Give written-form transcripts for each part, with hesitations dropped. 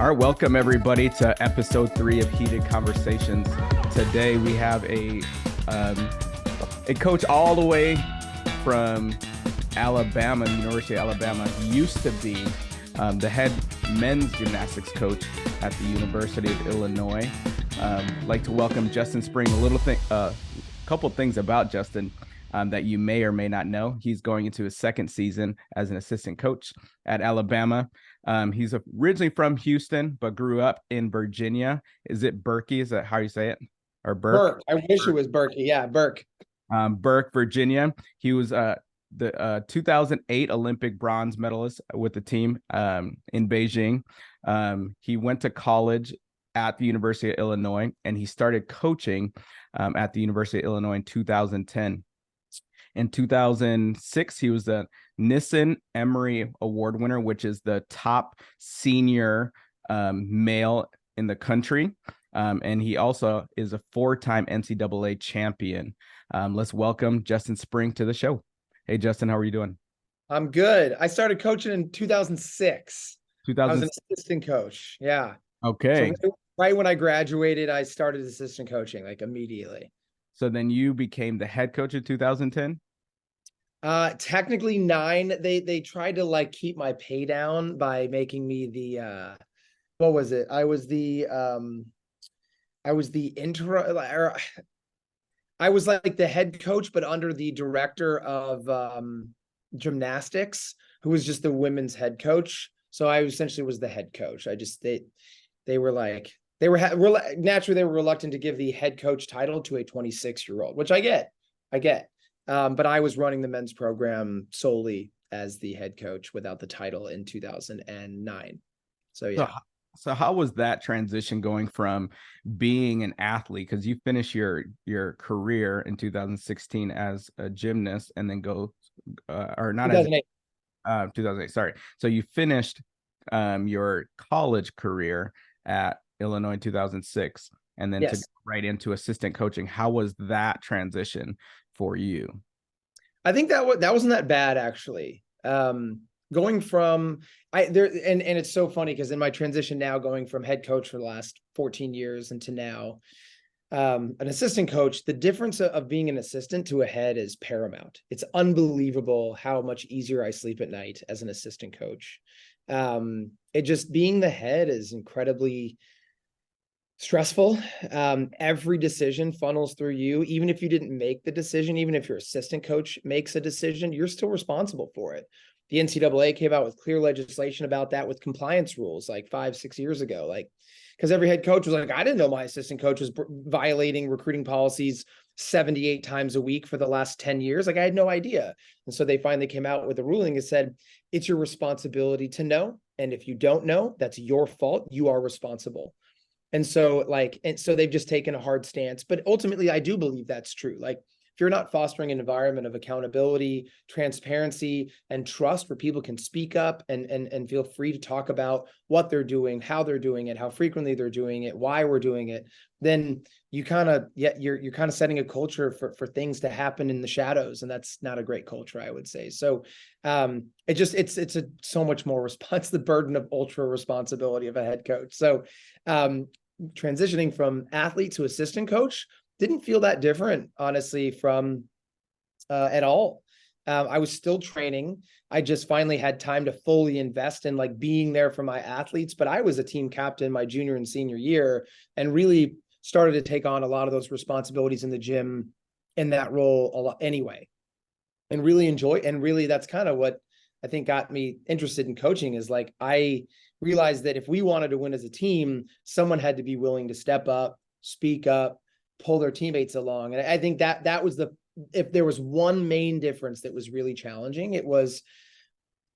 All right, welcome everybody to episode 3 of Heated Conversations. Today we have a coach all the way from Alabama, University of Alabama. He used to be the head men's gymnastics coach at the University of Illinois. I'd like to welcome Justin Spring. A couple things about Justin that you may or may not know. He's going into his second season as an assistant coach at Alabama. He's originally from Houston, but grew up in Virginia. Is it Berkey? Is that how you say it? Or Burke? Burke. I wish it was Berkey. Yeah, Burke. Burke, Virginia. He was the 2008 Olympic bronze medalist with the team in Beijing. He went to college at the University of Illinois, and he started coaching at the University of Illinois in 2010. In 2006, he was the Nissen Emery Award winner, which is the top senior male in the country. And he also is a 4-time NCAA champion. Let's welcome Justin Spring to the show. Hey, Justin, how are you doing? I'm good. I started coaching in 2006. 2000. I was an assistant coach. Yeah. Okay. So right when I graduated, I started assistant coaching, like immediately. So then you became the head coach in 2010? Technically 9. They tried to like keep my pay down by making me the what was it? I was the intro, or I was like the head coach, but under the director of gymnastics, who was just the women's head coach. So I essentially was the head coach. They were like, naturally they were reluctant to give the head coach title to a 26-year-old, which I get. But I was running the men's program solely as the head coach without the title in 2009. So yeah. So how was that transition going from being an athlete? Because you finished your career in 2016 as a gymnast, and then or not 2008. 2008. Sorry. So you finished your college career at Illinois in 2006, and then to go right into assistant coaching. How was that transition for you? I think that wasn't that bad, actually. Going from and it's so funny because in my transition now, going from head coach for the last 14 years into now an assistant coach, the difference of being an assistant to a head is paramount. It's unbelievable how much easier I sleep at night as an assistant coach. It just being the head is incredibly stressful. Every decision funnels through you. Even if you didn't make the decision, even if your assistant coach makes a decision, you're still responsible for it. The NCAA came out with clear legislation about that with compliance rules like 5-6 years ago. Like, because every head coach was like, I didn't know my assistant coach was violating recruiting policies 78 times a week for the last 10 years. Like, I had no idea. And so they finally came out with a ruling that said, it's your responsibility to know. And if you don't know, that's your fault. You are responsible. And so they've just taken a hard stance. But ultimately, I do believe that's true. Like, if you're not fostering an environment of accountability, transparency, and trust where people can speak up and feel free to talk about what they're doing, how they're doing it, how frequently they're doing it, why we're doing it, then you're kind of setting a culture for things to happen in the shadows. And that's not a great culture, I would say. So it's so much more it's the burden of ultra responsibility of a head coach. So transitioning from athlete to assistant coach didn't feel that different, honestly, from at all. I was still training. I just finally had time to fully invest in like being there for my athletes. But I was a team captain my junior and senior year and really started to take on a lot of those responsibilities in the gym in that role a lot anyway. And really that's kind of what I think got me interested in coaching, is like, I realized that if we wanted to win as a team, someone had to be willing to step up, speak up, pull their teammates along. And I think that was if there was one main difference that was really challenging, it was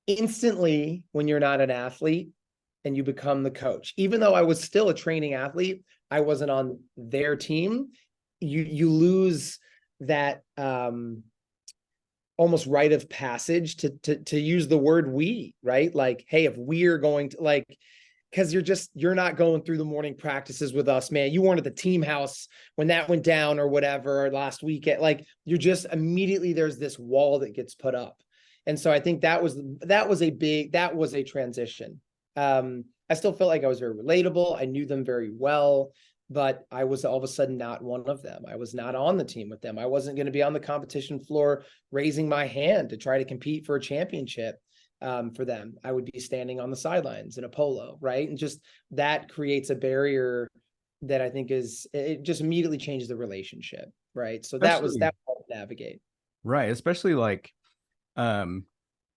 instantly when you're not an athlete and you become the coach. Even though I was still a training athlete, I wasn't on their team. You lose that almost rite of passage to use the word we, right? Like, hey, if we're going to, like, because you're not going through the morning practices with us, man. You weren't at the team house when that went down or whatever, or last weekend. Like, you're just immediately, there's this wall that gets put up. And so I think that was a transition. I still felt like I was very relatable. I knew them very well, but I was all of a sudden not one of them. I was not on the team with them. I wasn't going to be on the competition floor raising my hand to try to compete for a championship for them. I would be standing on the sidelines in a polo, right? And just that creates a barrier that I think it just immediately changes the relationship, right? So that was Especially, hard to navigate. right. Especially like um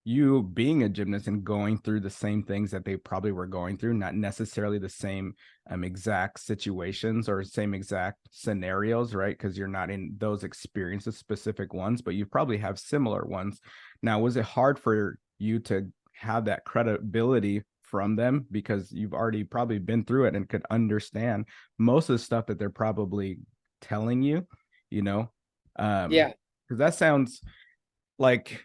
you being a gymnast and going through the same things that they probably were going through, not necessarily the same exact situations or same exact scenarios, right? Because you're not in those experiences, specific ones, but you probably have similar ones. Now, was it hard for you to have that credibility from them because you've already probably been through it and could understand most of the stuff that they're probably telling you, you know? Yeah. Because that sounds like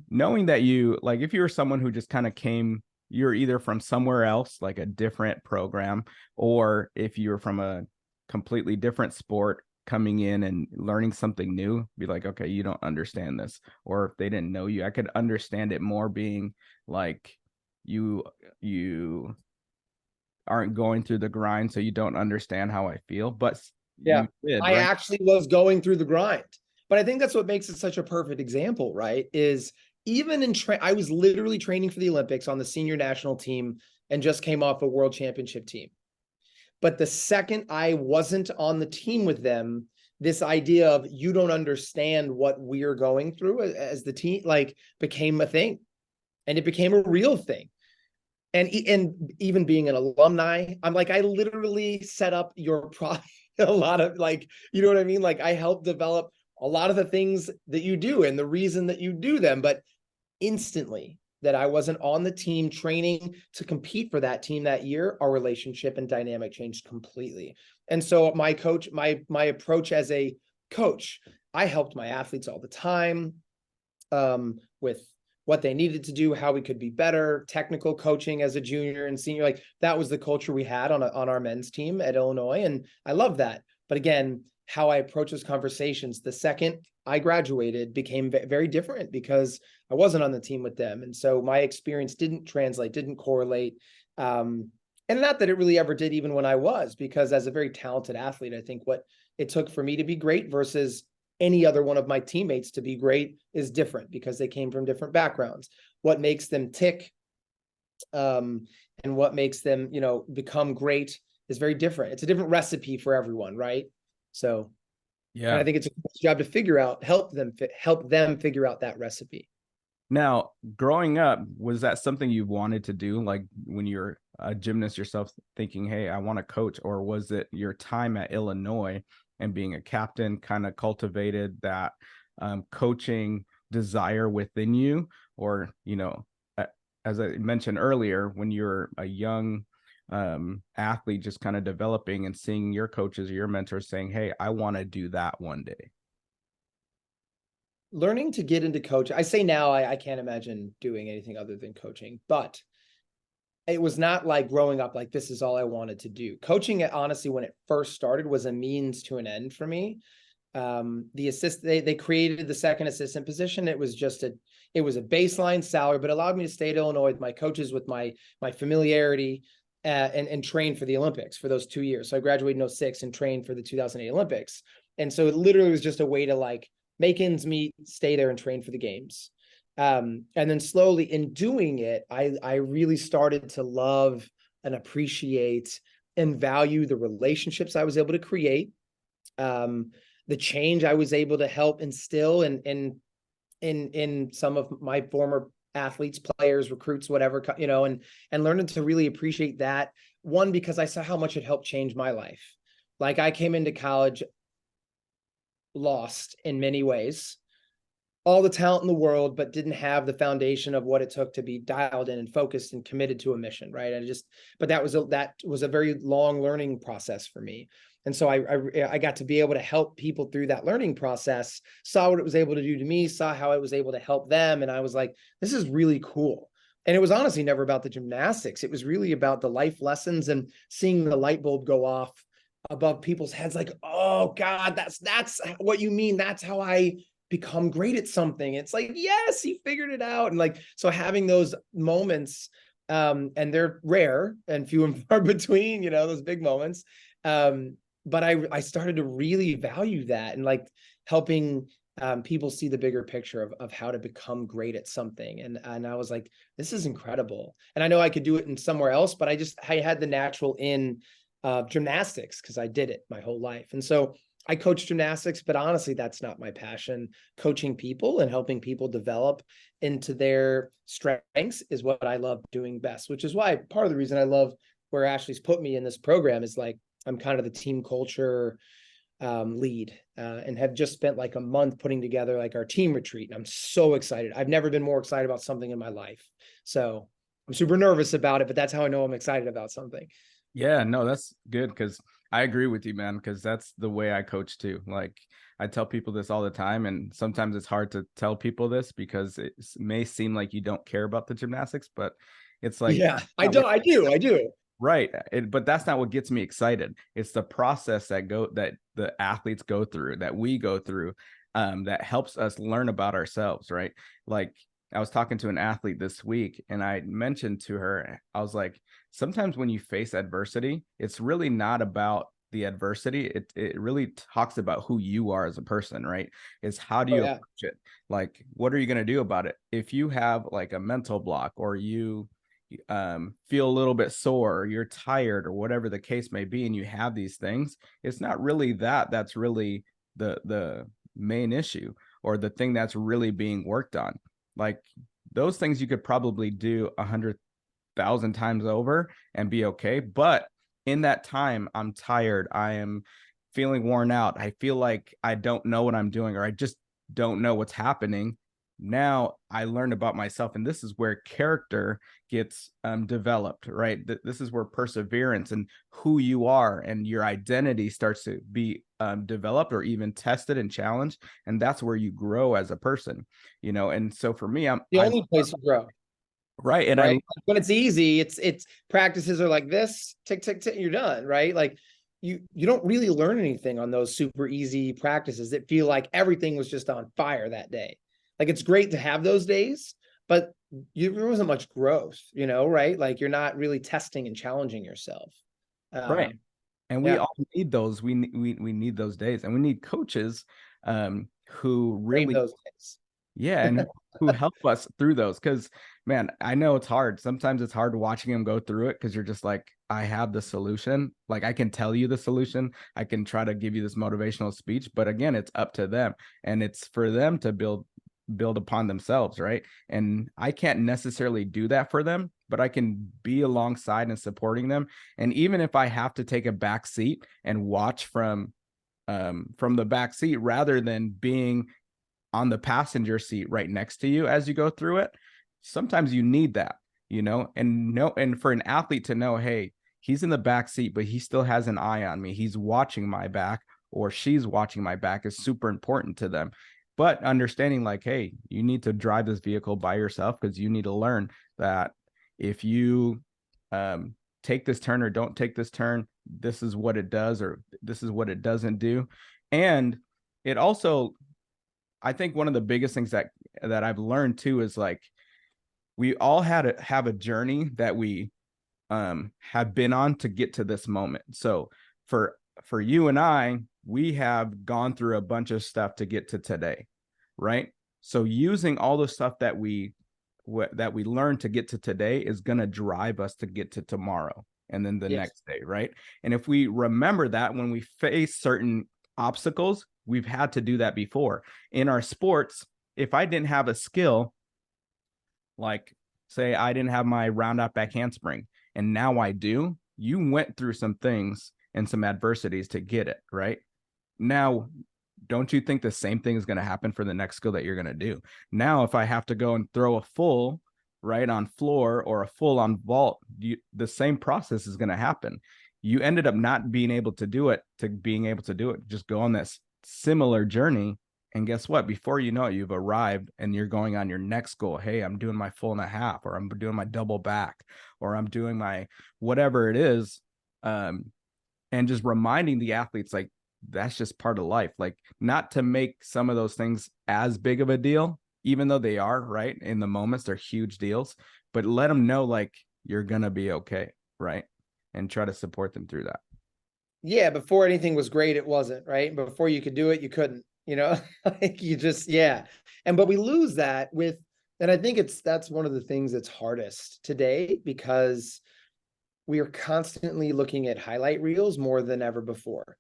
knowing that you like if you were someone who just kind of came, you're either from somewhere else like a different program, or if you're from a completely different sport coming in and learning something new, be like, okay, you don't understand this. Or if they didn't know you, I could understand it more being like you aren't going through the grind, so you don't understand how I feel, but Yeah. you did, I right? actually was going through the grind. But I think that's what makes it such a perfect example, right? Is even in I was literally training for the Olympics on the senior national team and just came off a world championship team. But the second I wasn't on the team with them, this idea of you don't understand what we're going through as the team, like, became a thing, and it became a real thing. And even being an alumni, I'm like, I literally set up your product. A lot of, like, you know what I mean? Like, I helped develop a lot of the things that you do and the reason that you do them. But instantly that I wasn't on the team training to compete for that team that year, our relationship and dynamic changed completely. And so my approach as a coach, I helped my athletes all the time with what they needed to do, how we could be better, technical coaching as a junior and senior. Like, that was the culture we had on our men's team at Illinois. And I love that. But again, how I approach those conversations, the second I graduated, became very different because I wasn't on the team with them. And so my experience didn't translate, didn't correlate. And not that it really ever did, even when I was, because as a very talented athlete, I think what it took for me to be great versus any other one of my teammates to be great is different because they came from different backgrounds. What makes them tick and what makes them, become great is very different. It's a different recipe for everyone, right? So, and I Yeah. think it's a job to help them figure out that recipe. Now, growing up, was that something you wanted to do? Like when you're a gymnast yourself, thinking, hey, I want to coach? Or was it your time at Illinois and being a captain kind of cultivated that coaching desire within you? Or, as I mentioned earlier, when you're a young athlete, just kind of developing and seeing your coaches or your mentors saying, hey, I want to do that one day. Learning to get into coaching, I say now I can't imagine doing anything other than coaching, but it was not like growing up like this is all I wanted to do. Coaching, honestly, when it first started, was a means to an end for me. They created the second assistant position. It was a baseline salary, but allowed me to stay at Illinois with my coaches, with my familiarity, and train for the Olympics for those 2 years. So I graduated in 2006 and trained for the 2008 Olympics. And so it literally was just a way to, like, make ends meet, stay there and train for the games. And then slowly in doing it, I really started to love and appreciate and value the relationships I was able to create, the change I was able to help instill in some of my former athletes, players, recruits, whatever, and learning to really appreciate that. One, because I saw how much it helped change my life. Like, I came into college lost in many ways, all the talent in the world, but didn't have the foundation of what it took to be dialed in and focused and committed to a mission. Right. But that was a very long learning process for me. And so I got to be able to help people through that learning process, saw what it was able to do to me, saw how I was able to help them. And I was like, this is really cool. And it was honestly never about the gymnastics. It was really about the life lessons and seeing the light bulb go off above people's heads. Like, oh God, that's what you mean. That's how I become great at something. It's like, yes, he figured it out. And, like, so having those moments And they're rare and few and far between, those big moments. But I started to really value that, and like helping people see the bigger picture of how to become great at something. And I was like, this is incredible. And I know I could do it in somewhere else, but I had the natural in gymnastics because I did it my whole life. And so I coach gymnastics, but honestly, that's not my passion. Coaching people and helping people develop into their strengths is what I love doing best, which is why part of the reason I love where Ashley's put me in this program is like, I'm kind of the team culture lead, and have just spent like a month putting together like our team retreat. And I'm so excited. I've never been more excited about something in my life. So I'm super nervous about it, but that's how I know I'm excited about something. Yeah, no, that's good because I agree with you, man, because that's the way I coach too. Like I tell people this all the time, and sometimes it's hard to tell people this because it may seem like you don't care about the gymnastics, but it's like, yeah, I do. Right. But that's not what gets me excited. It's the process that the athletes go through, that we go through, that helps us learn about ourselves, right? Like I was talking to an athlete this week and I mentioned to her, I was like, sometimes when you face adversity, it's really not about the adversity. It really talks about who you are as a person, right? Is how do you approach it? Like, what are you going to do about it? If you have like a mental block, or you feel a little bit sore, or you're tired, or whatever the case may be, and you have these things, it's not really that's really the main issue, or the thing that's really being worked on. Like those things you could probably do 100,000 times over and be okay, but in that time, I'm tired, I am feeling worn out, I feel like I don't know what I'm doing, or I just don't know what's happening. Now I learned about myself, and this is where character gets developed, right? This is where perseverance and who you are and your identity starts to be developed, or even tested and challenged, and that's where you grow as a person, And so for me, I'm the only place to grow. Right. And right? When it's easy, it's practices are like this, tick, tick, tick, you're done, right? Like you don't really learn anything on those super easy practices that feel like everything was just on fire that day. Like it's great to have those days, but there wasn't much growth, right? Like you're not really testing and challenging yourself. Right. And we all need those. We need those days, and we need coaches who really those days. Yeah, and who help us through those. Because, man, I know it's hard. Sometimes it's hard watching them go through it because you're just like, I have the solution. Like, I can tell you the solution. I can try to give you this motivational speech. But again, it's up to them. And it's for them to build upon themselves, right? And I can't necessarily do that for them, but I can be alongside and supporting them. And even if I have to take a back seat and watch from the back seat rather than being on the passenger seat right next to you as you go through it, sometimes you need that, and for an athlete to know, hey, he's in the back seat, but he still has an eye on me. He's watching my back, or she's watching my back, is super important to them. But understanding like, hey, you need to drive this vehicle by yourself because you need to learn that if you take this turn or don't take this turn, this is what it does, or this is what it doesn't do. And it also, I think one of the biggest things that I've learned too is like, we all have a journey that we have been on to get to this moment. So for you and I, we have gone through a bunch of stuff to get to today, right? So using all the stuff that we learned to get to today is going to drive us to get to tomorrow and then the next day, right? And if we remember that when we face certain obstacles, we've had to do that before. In our sports, if I didn't have a skill, like say I didn't have my round out back handspring, and now I do, you went through some things and some adversities to get it, right? Now, don't you think the same thing is going to happen for the next skill that you're going to do? Now, if I have to go and throw a full right on floor or a full on vault, the same process is going to happen. You ended up not being able to do it to being able to do it. Just go on this similar journey. And guess what? Before you know it, you've arrived and you're going on your next goal. Hey, I'm doing my full and a half, or I'm doing my double back, or I'm doing my whatever it is. And just reminding the athletes, like, that's just part of life. Like, not to make some of those things as big of a deal, even though they are, right? In the moments, they're huge deals, but let them know, like, you're going to be okay. Right. And try to support them through that. Yeah. Before anything was great, it wasn't, right? Before you could do it, you couldn't, like you just, yeah. But we lose that with, and I think that's one of the things that's hardest today, because we are constantly looking at highlight reels more than ever before.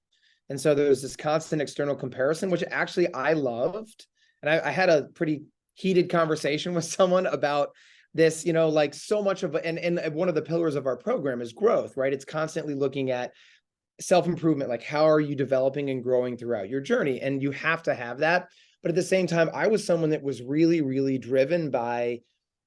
And so there's this constant external comparison, which actually I loved. And I had a pretty heated conversation with someone about this, like so much of, and one of the pillars of our program is growth, right? It's constantly looking at self-improvement, like how are you developing and growing throughout your journey? And you have to have that. But at the same time, I was someone that was really, really driven by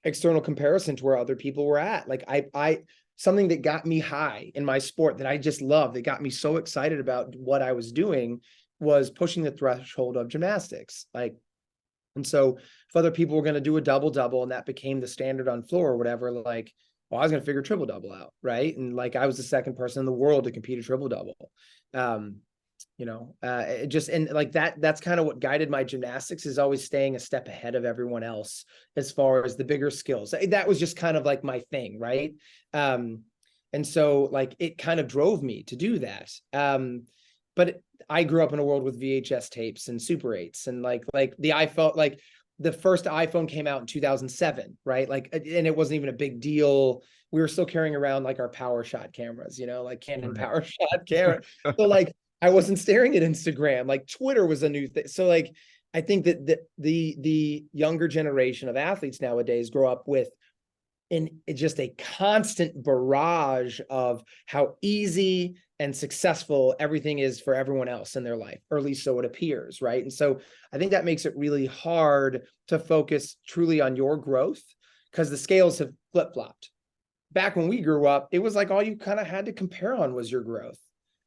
external comparison to where other people were at. Like I something that got me high in my sport that I just loved, that got me so excited about what I was doing, was pushing the threshold of gymnastics. And so if other people were going to do a double and that became the standard on floor or whatever, like, well, I was going to figure triple double out. Right. And like, I was the second person in the world to compete a triple double. It just, and like that's kind of what guided my gymnastics, is always staying a step ahead of everyone else as far as the bigger skills. That was just kind of like my thing. Right. And so like, it kind of drove me to do that. But I grew up in a world with VHS tapes and Super 8s, and like the iPhone, like the first iPhone came out in 2007, right? Like, and it wasn't even a big deal. We were still carrying around like our PowerShot cameras, like Canon PowerShot camera. So like, I wasn't staring at Instagram. Like Twitter was a new thing. So like, I think that the younger generation of athletes nowadays grow up with just a constant barrage of how easy and successful everything is for everyone else in their life, or at least so it appears, right? And so I think that makes it really hard to focus truly on your growth, because the scales have flip-flopped. Back when we grew up, it was like all you kind of had to compare on was your growth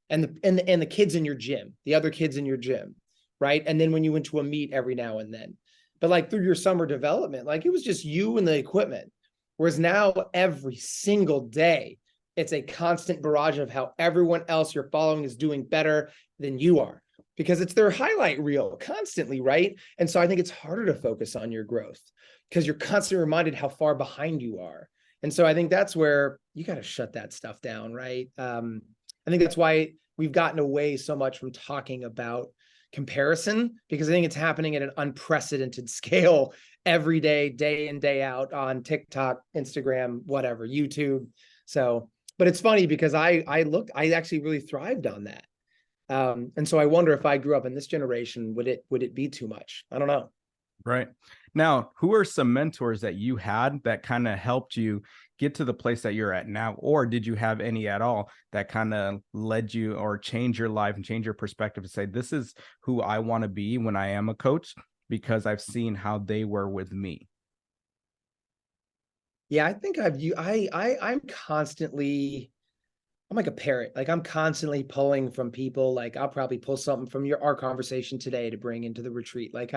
and the kids in your gym, the other kids in your gym, right? And then when you went to a meet every now and then. But like through your summer development, like it was just you and the equipment. Whereas now every single day, it's a constant barrage of how everyone else you're following is doing better than you are, because it's their highlight reel constantly, right? And so I think it's harder to focus on your growth because you're constantly reminded how far behind you are. And so I think that's where you got to shut that stuff down, right? I think that's why we've gotten away so much from talking about comparison, because I think it's happening at an unprecedented scale every day in, day out on TikTok, Instagram, whatever, YouTube. So, but it's funny because I actually really thrived on that. And so I wonder if I grew up in this generation, would it be too much? I don't know. Right. Now, who are some mentors that you had that kind of helped you get to the place that you're at now? Or did you have any at all that kind of led you or change your life and change your perspective to say, this is who I want to be when I am a coach, because I've seen how they were with me? Yeah, I think I'm constantly, I'm like a parrot. Like I'm constantly pulling from people. Like I'll probably pull something from our conversation today to bring into the retreat. Like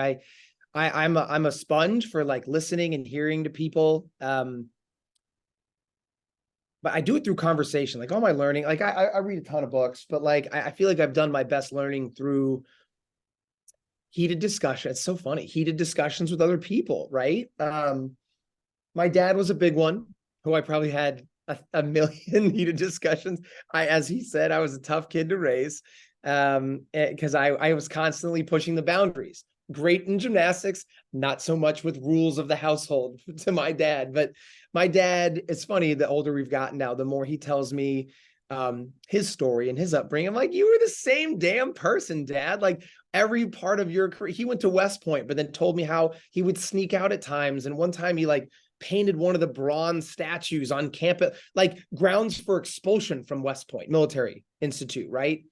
I'm a sponge for like listening and hearing to people. But I do it through conversation. Like all my learning, like I read a ton of books, but like I feel like I've done my best learning through heated discussion. It's so funny, heated discussions with other people, right? My dad was a big one, who I probably had a million heated discussions. As he said, I was a tough kid to raise, because I was constantly pushing the boundaries. Great in gymnastics, not so much with rules of the household to my dad. But my dad, it's funny, the older we've gotten now, the more he tells me his story and his upbringing. I'm like, you were the same damn person, Dad. Like every part of your career. He went to West Point, but then told me how he would sneak out at times. And one time he like painted one of the bronze statues on campus, like grounds for expulsion from West Point Military Institute, right?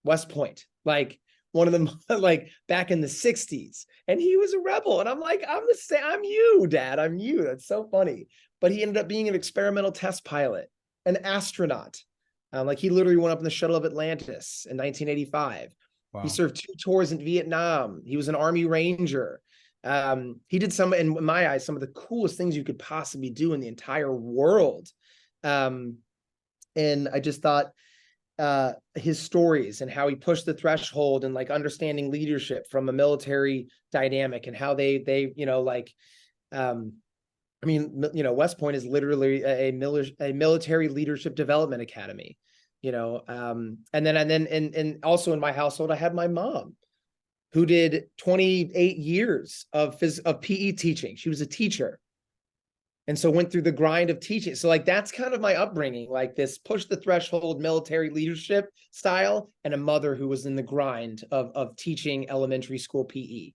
West Point, like one of them, like back in the 60s. And he was a rebel. And I'm like, I'm the same. I'm you, Dad. I'm you. That's so funny. But he ended up being an experimental test pilot, an astronaut. Like he literally went up in the shuttle of Atlantis in 1985. Wow. He served 2 tours in Vietnam. He was an Army Ranger. He did some, in my eyes, some of the coolest things you could possibly do in the entire world. And I just thought his stories and how he pushed the threshold and like understanding leadership from a military dynamic and how they I mean, West Point is literally a military leadership development academy, and then also in my household, I had my mom who did 28 years of PE teaching. She was a teacher. And so went through the grind of teaching. So like, that's kind of my upbringing, like this push the threshold military leadership style, and a mother who was in the grind of teaching elementary school PE.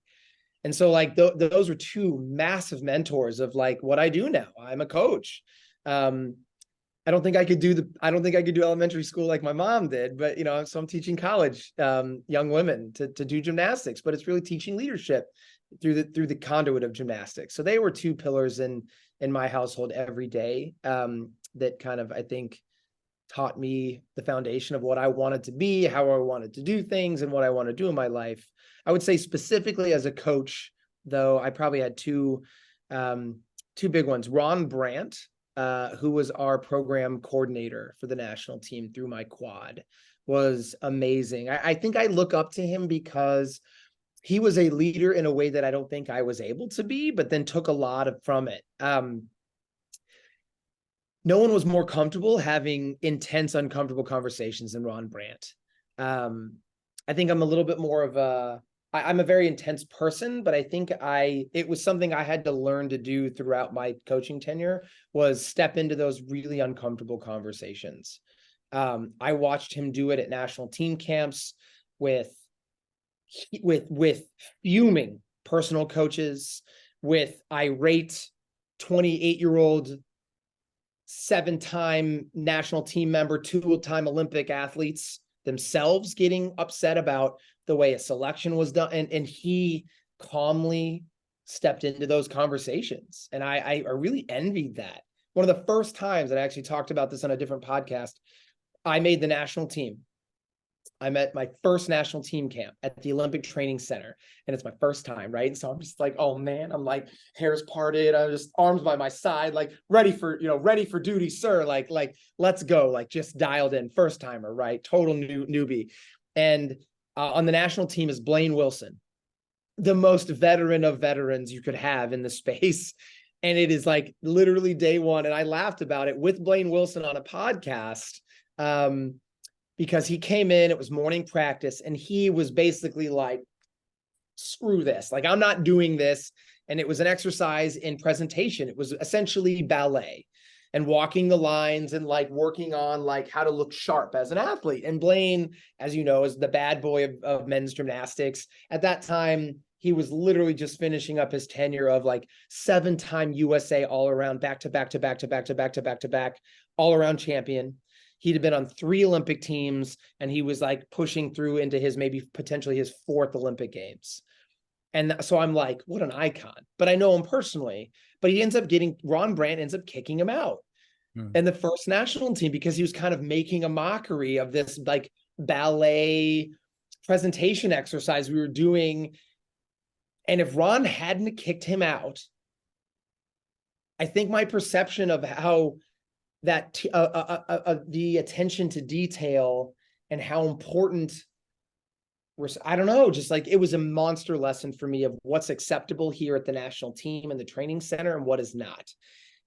And so like those are two massive mentors of like what I do now. I'm a coach. I don't think I could do elementary school like my mom did, but so I'm teaching college young women to do gymnastics, but it's really teaching leadership through the conduit of gymnastics. So they were two pillars in my household every day, that kind of, I think, taught me the foundation of what I wanted to be, how I wanted to do things, and what I want to do in my life. I would say specifically as a coach, though, I probably had two big ones. Ron Brandt, who was our program coordinator for the national team through my quad, was amazing. I think I look up to him because he was a leader in a way that I don't think I was able to be, but then took a lot from it. No one was more comfortable having intense, uncomfortable conversations than Ron Brandt. I think I'm a little bit more of I'm a very intense person, but I think it was something I had to learn to do throughout my coaching tenure, was step into those really uncomfortable conversations. I watched him do it at national team camps with fuming personal coaches, with irate 28-year-old 7-time national team member, 2-time Olympic athletes themselves getting upset about the way a selection was done. And he calmly stepped into those conversations. And I really envied that. One of the first times that I actually talked about this on a different podcast, I made the national team. I'm at my first national team camp at the Olympic Training Center, and it's my first time, right? And so I'm just like, oh man, I'm like hairs parted, I'm just arms by my side, like ready for duty, sir. Like let's go, like just dialed in, first timer, right? Total newbie. And on the national team is Blaine Wilson, the most veteran of veterans you could have in the space. And it is like literally day one. And I laughed about it with Blaine Wilson on a podcast, because he came in, it was morning practice, and he was basically like, screw this, like I'm not doing this. And it was an exercise in presentation. It was essentially ballet and walking the lines and like working on like how to look sharp as an athlete. And Blaine, as you know, is the bad boy of men's gymnastics. At that time, he was literally just finishing up his tenure of like 7-time USA all around, back to back, all around champion. He'd have been on 3 Olympic teams, and he was like pushing through into his potentially his 4th Olympic Games. And so I'm like, what an icon. But I know him personally, but Ron Brandt ends up kicking him out in the first national team, because he was kind of making a mockery of this like ballet presentation exercise we were doing. And if Ron hadn't kicked him out, I think my perception of how that the attention to detail and how important, I don't know, just like it was a monster lesson for me of what's acceptable here at the national team and the training center and what is not.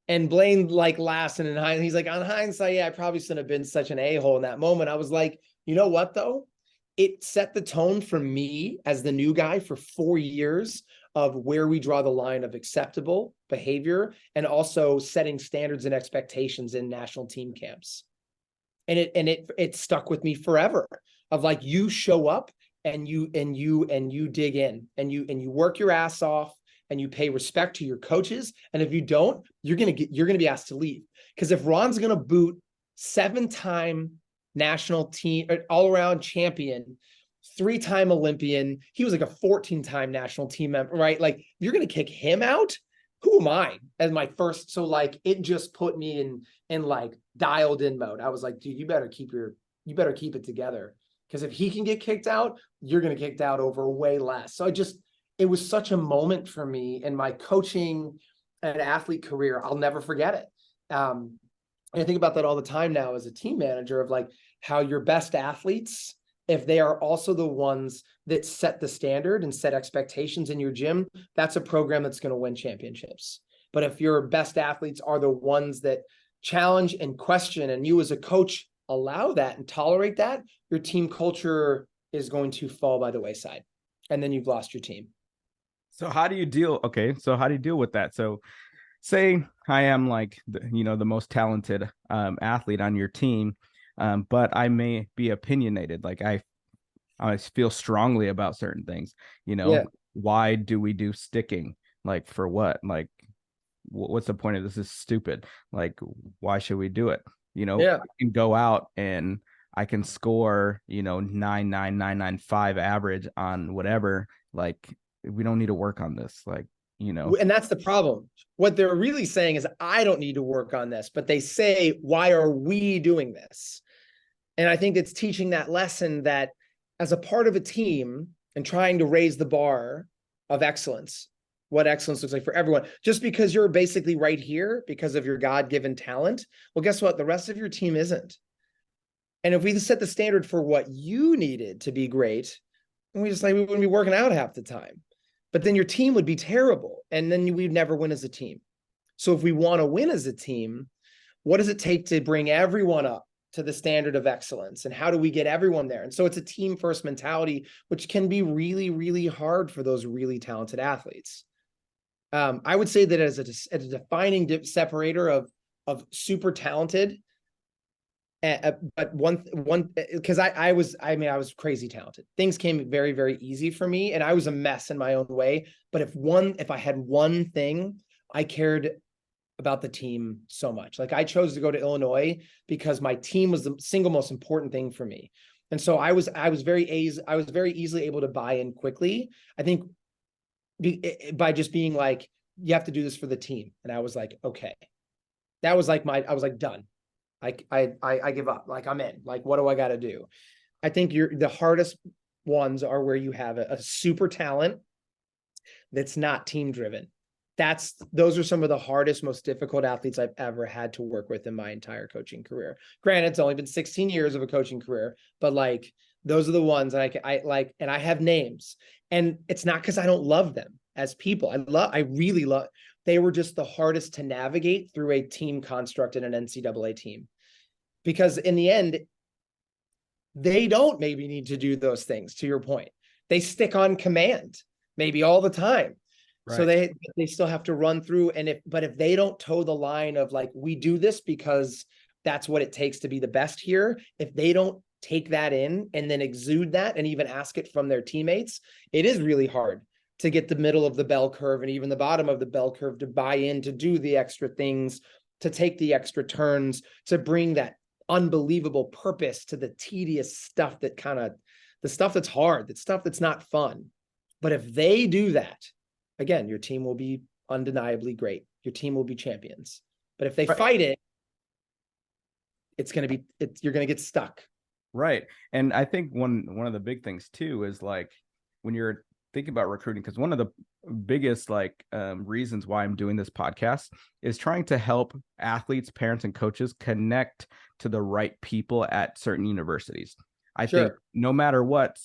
And Blaine like laughs, and he's like, on hindsight, yeah, I probably shouldn't have been such an a-hole in that moment. I was like, you know what though? It set the tone for me as the new guy for 4 years of where we draw the line of acceptable behavior, and also setting standards and expectations in national team camps. And it stuck with me forever, of like, you show up and you dig in and you work your ass off and you pay respect to your coaches. And if you don't, you're going to be asked to leave. Because if Ron's going to boot 7-time national team, all around champion, 3-time Olympian, he was like a 14-time national team member, right? Like, you're going to kick him out. Who am I as my first? So like, it just put me in like dialed in mode. I was like, dude, you better keep it together. Because if he can get kicked out, you're going to get kicked out over way less. So it was such a moment for me in my coaching and athlete career. I'll never forget it. And I think about that all the time now as a team manager, of like how your best athletes, if they are also the ones that set the standard and set expectations in your gym, that's a program that's going to win championships. But if your best athletes are the ones that challenge and question, and you as a coach allow that and tolerate that, your team culture is going to fall by the wayside. And then you've lost your team. So how do you deal? Okay, so how do you deal with that? So say I am like the most talented athlete on your team, but I may be opinionated. Like I feel strongly about certain things. Yeah. Why do we do sticking? Like for what? Like what's the point of this? Is stupid. Like why should we do it? Yeah. I can go out and I can score 9.9995 average on whatever. Like we don't need to work on this. Like And that's the problem. What they're really saying is, I don't need to work on this, but they say, why are we doing this? And I think it's teaching that lesson that as a part of a team and trying to raise the bar of excellence, what excellence looks like for everyone, just because you're basically right here because of your God-given talent, well, guess what? The rest of your team isn't. And if we set the standard for what you needed to be great, we wouldn't be working out half the time. But then your team would be terrible, and then we'd never win as a team. So if we want to win as a team, what does it take to bring everyone up to the standard of excellence? And how do we get everyone there? And so it's a team first mentality, which can be really, really hard for those really talented athletes. I would say that as a defining separator of super talented, but one because I was crazy talented. Things came very, very easy for me, and I was a mess in my own way. But if I had one thing, I cared about the team so much. Like I chose to go to Illinois because my team was the single most important thing for me. And so I was very easily able to buy in quickly. I think by just being like, you have to do this for the team. And I was like, okay. That was like I was like, done. I give up. Like I'm in. Like, what do I got to do? I think the hardest ones are where you have a super talent that's not team driven. Those are some of the hardest, most difficult athletes I've ever had to work with in my entire coaching career. Granted, it's only been 16 years of a coaching career, but like those are the ones I like, and I have names. And it's not because I don't love them as people. I really love. They were just the hardest to navigate through a team construct in an NCAA team. Because in the end, they don't maybe need to do those things, to your point. They stick on command, maybe all the time. Right. So they still have to run through. But if they don't toe the line of like, we do this because that's what it takes to be the best here, if they don't take that in and then exude that and even ask it from their teammates, it is really hard to get the middle of the bell curve and even the bottom of the bell curve to buy in, to do the extra things, to take the extra turns, to bring that unbelievable purpose to the tedious stuff the stuff that's hard, that stuff that's not fun. But if they do that, again, your team will be undeniably great. Your team will be champions. But if they fight it, you're going to get stuck. Right. And I think one of the big things too is like when you're thinking about recruiting, because one of the biggest reasons why I'm doing this podcast is trying to help athletes, parents, and coaches connect to the right people at certain universities. I think no matter what,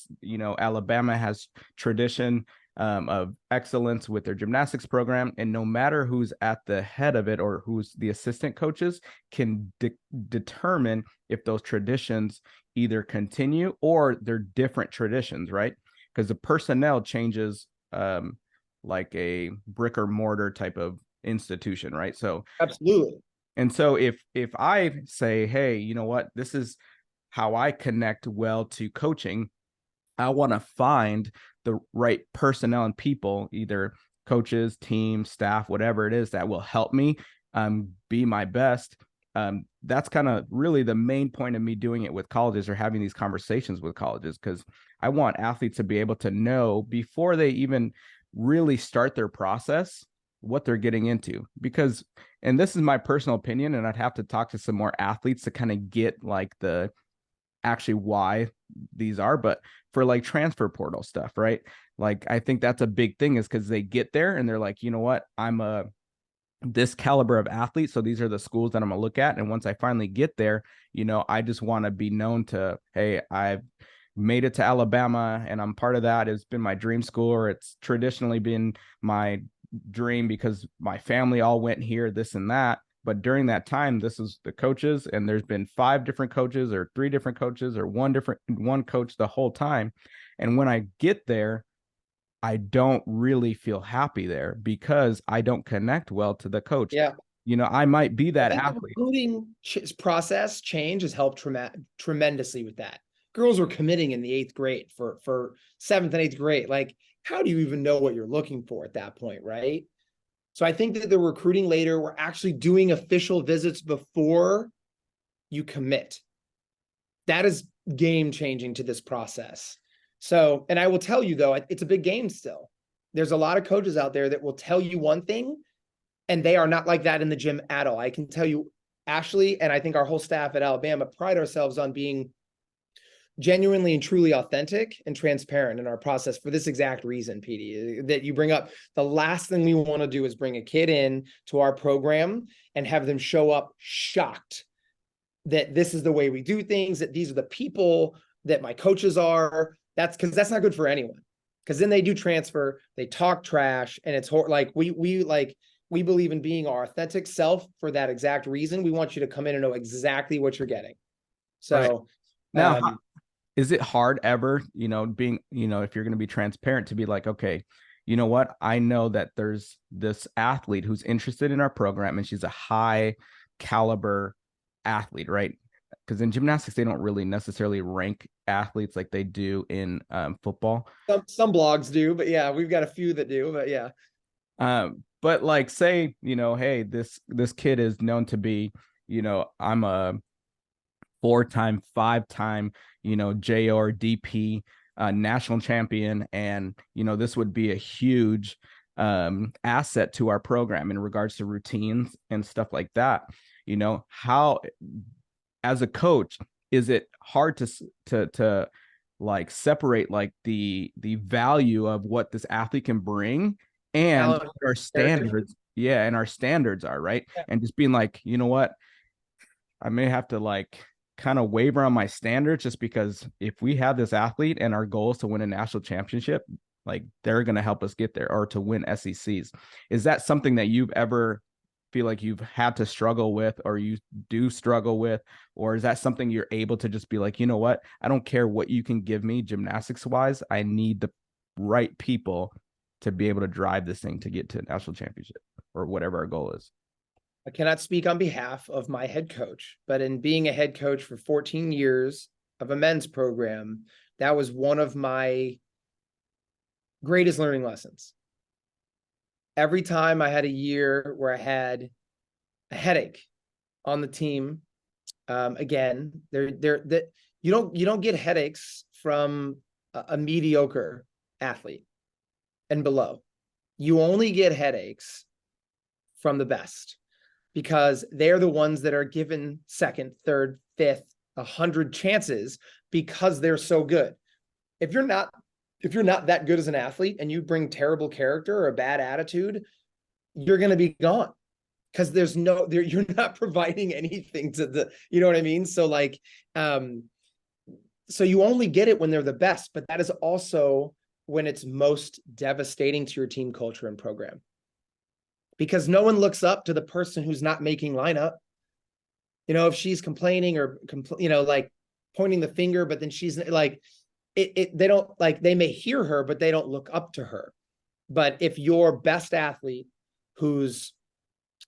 Alabama has tradition of excellence with their gymnastics program, and no matter who's at the head of it or who's the assistant coaches can determine if those traditions either continue or they're different traditions, right? Because the personnel changes like a brick or mortar type of institution, right? So absolutely. And so if I say, hey, you know what, this is how I connect well to coaching, I want to find the right personnel and people, either coaches, team, staff, whatever it is, that will help me be my best. That's kind of really the main point of me doing it with colleges or having these conversations with colleges, because I want athletes to be able to know before they even really start their process what they're getting into. Because, and this is my personal opinion, and I'd have to talk to some more athletes to kind of get like the actually why these are, but for like transfer portal stuff, right? Like, I think that's a big thing, is because they get there and they're like, you know what, I'm this caliber of athlete, so these are the schools that I'm gonna look at. And once I finally get there, I just want to be known to, hey, I've made it to Alabama and I'm part of that. It's been my dream school, or it's traditionally been my dream because my family all went here, this and that. But during that time, this is the coaches, and there's been 5 different coaches or 3 different coaches or one coach the whole time. And when I get there, I don't really feel happy there because I don't connect well to the coach. Yeah. I might be I that think the athlete. recruiting process change has helped tremendously with that. Girls were committing in the 8th grade for 7th and 8th grade. Like, how do you even know what you're looking for at that point, right? So I think that the recruiting later, we're actually doing official visits before you commit. That is game changing to this process. So, and I will tell you though, it's a big game still. There's a lot of coaches out there that will tell you one thing, and they are not like that in the gym at all. I can tell you, Ashley, and I think our whole staff at Alabama pride ourselves on being genuinely and truly authentic and transparent in our process for this exact reason, PD, that you bring up. The last thing we want to do is bring a kid in to our program and have them show up shocked that this is the way we do things, that these are the people that my coaches are. That's because that's not good for anyone. Because then they do transfer, they talk trash, and it's like we believe in being our authentic self for that exact reason. We want you to come in and know exactly what you're getting. So right. Now, is it hard ever, being, if you're going to be transparent, to be like, okay, you know what? I know that there's this athlete who's interested in our program and she's a high caliber athlete, right? Because in gymnastics, they don't really necessarily rank athletes like they do in football. Some blogs do, but yeah, we've got a few that do, but yeah. But like, say, hey, this kid is known to be, I'm a 4-time, 5-time, JRDP national champion. And, this would be a huge asset to our program in regards to routines and stuff like that. How, as a coach, is it hard to like separate like the value of what this athlete can bring and our standards? Yeah. And our standards are right. Yeah. And just being like, you know what? I may have to like kind of waver on my standards just because if we have this athlete and our goal is to win a national championship, like they're going to help us get there, or to win SECs. Is that something that you've ever feel like you've had to struggle with, or you do struggle with, or is that something you're able to just be like, you know what, I don't care what you can give me gymnastics wise, I need the right people to be able to drive this thing to get to a national championship or whatever our goal is? I cannot speak on behalf of my head coach, but in being a head coach for 14 years of a men's program, that was one of my greatest learning lessons. Every time I had a year where I had a headache on the team, again, that you don't get headaches from a mediocre athlete and below. You only get headaches from the best, because they're the ones that are given second, third, fifth, 100 chances because they're so good. If you're not that good as an athlete and you bring terrible character or a bad attitude, you're going to be gone, because you're not providing anything to the, you know what I mean? So like, so you only get it when they're the best, but that is also when it's most devastating to your team culture and program, because no one looks up to the person who's not making lineup. If she's complaining or, like pointing the finger, but then she's like, they don't, like, they may hear her, but they don't look up to her. But if your best athlete, who's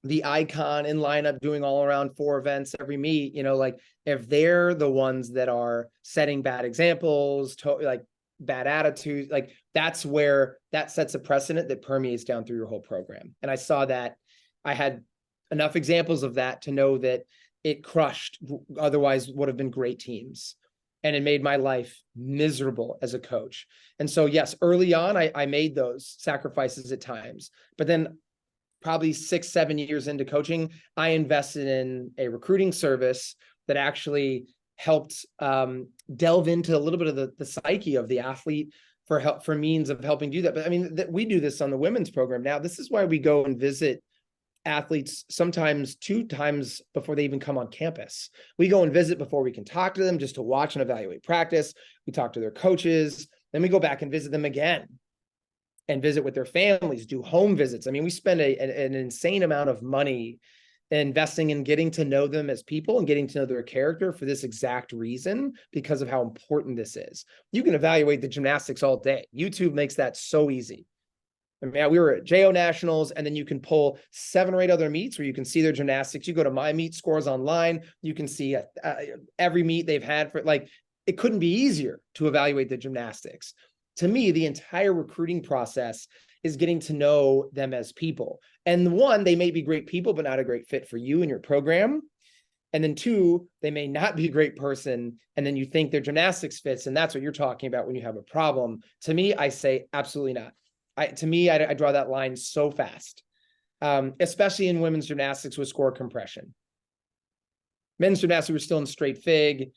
the icon in lineup, doing all around 4 events every meet, like if they're the ones that are setting bad examples, like bad attitudes, like that's where that sets a precedent that permeates down through your whole program. And I saw that. I had enough examples of that to know that it crushed otherwise would have been great teams. And it made my life miserable as a coach. And so, yes, early on, I made those sacrifices at times. But then probably 6-7 years into coaching, I invested in a recruiting service that actually helped delve into a little bit of the psyche of the athlete for means of helping do that. But I mean, we do this on the women's program now. This is why we go and visit athletes sometimes 2 times before they even come on campus. We go and visit before we can talk to them, just to watch and evaluate practice. We talk to their coaches, then we go back and visit them again. and visit with their families, do home visits. I mean, we spend an insane amount of money investing in getting to know them as people and getting to know their character for this exact reason, because of how important this is. You can evaluate the gymnastics all day. YouTube makes that so easy. I mean, we were at JO Nationals, and then you can pull 7 or 8 other meets where you can see their gymnastics. You go to My Meet Scores online, you can see every meet they've had for, like, it couldn't be easier to evaluate the gymnastics. To me, the entire recruiting process is getting to know them as people. And one, they may be great people, but not a great fit for you and your program. And then 2, they may not be a great person, and then you think their gymnastics fits, and that's what you're talking about when you have a problem. To me, I say absolutely not. To me, I draw that line so fast, especially in women's gymnastics with score compression. Men's gymnastics, we're still in straight fig,